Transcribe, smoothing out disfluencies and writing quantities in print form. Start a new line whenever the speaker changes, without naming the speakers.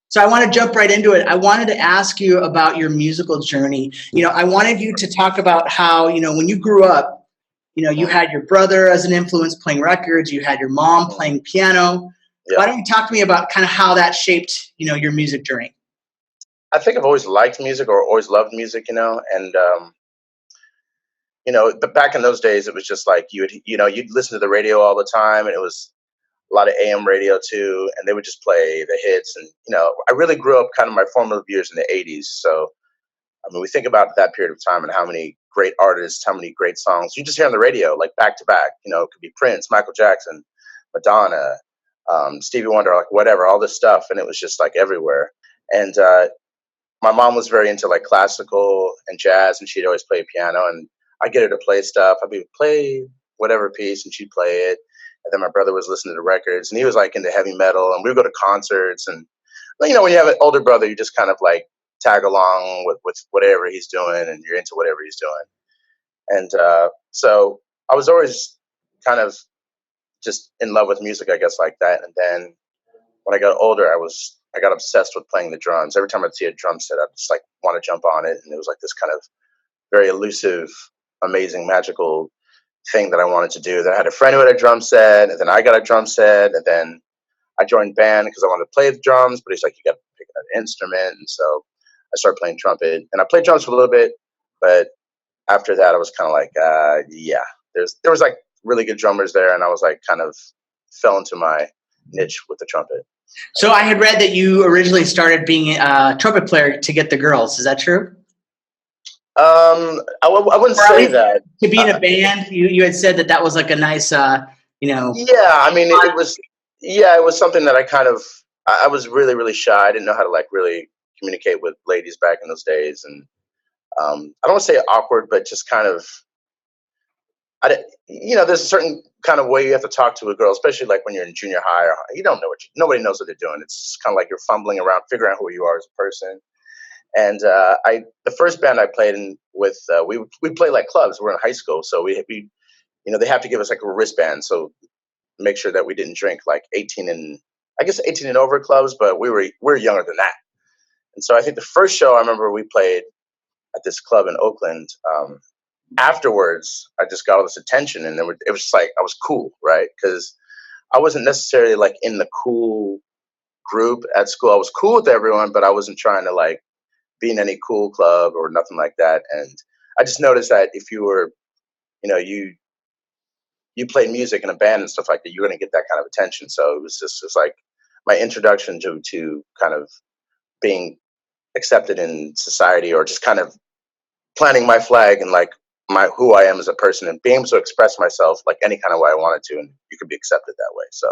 So I want to jump right into it. I wanted to ask you about your musical journey. I wanted you to talk about how, when you grew up, you
Mhm.
had your brother as an influence playing records, you had your mom
Mhm.
playing piano.
Yeah.
Why don't you talk to me about kind of how that shaped, your music journey?
I think I've always liked music or always loved music, and but back in those days, it was just like you'd listen to the radio all the time, and it was a lot of AM radio too, and they would just play the hits, and I really grew up kind of my formative years in the '80s, so I mean, we think about that period of time and how many great artists, how many great songs you just hear on the radio, like back to back. It could be Prince, Michael Jackson, Madonna, Stevie Wonder, like whatever, all this stuff, and it was just like everywhere. And my mom was very into like classical and jazz, and she'd always play piano, and I'd get her to play stuff. I'd be play whatever piece, and she'd play it. And then my brother was listening to records, and he was like into heavy metal, and we would go to concerts. And when you have an older brother, you just kind of like tag along with whatever he's doing, and you're into whatever he's doing. And so I was always kind of just in love with music, I guess, like that. And then when I got older, I got obsessed with playing the drums. Every time I'd see a drum set, I'd just like want to jump on it, and it was like this kind of very elusive, amazing, magical thing that I wanted to do. Then I had a friend who had a drum set, and then I got a drum set, and then I joined band because I wanted to play the drums, but he's like, you got to pick an instrument, and so I started playing trumpet, and I played drums for a little bit, but after that, I was kind of like, yeah, there was like really good drummers there, and I was like kind of fell into my niche with the trumpet.
So I had read that you originally started being a trumpet player to get the girls. Is that true?
I wouldn't
Or at
say
least
that.
to be in a band, you had said that was like a nice,
Yeah, I mean, it was. Yeah, it was something that I kind of. I was really, really shy. I didn't know how to like really communicate with ladies back in those days, and I don't want to say awkward, but just kind of. There's a certain kind of way you have to talk to a girl, especially like when you're in junior high. Or you don't know nobody knows what they're doing. It's kind of like you're fumbling around, figuring out who you are as a person. And the first band I played in with, we play like clubs. We're in high school, so they have to give us like a wristband, so make sure that we didn't drink like 18 and I guess 18 and over clubs, but we were younger than that. And so I think the first show I remember we played at this club in Oakland. Afterwards, I just got all this attention, and it was just like I was cool, right? Because I wasn't necessarily like in the cool group at school. I was cool with everyone, but I wasn't trying to like be in any cool club or nothing like that. And I just noticed that if you were, you played music in a band and stuff like that, you're going to get that kind of attention. So it's like my introduction to kind of being accepted in society, or just kind of planting my flag and like my who I am as a person, and being able to express myself like any kind of way I wanted to, and you could be accepted that way. So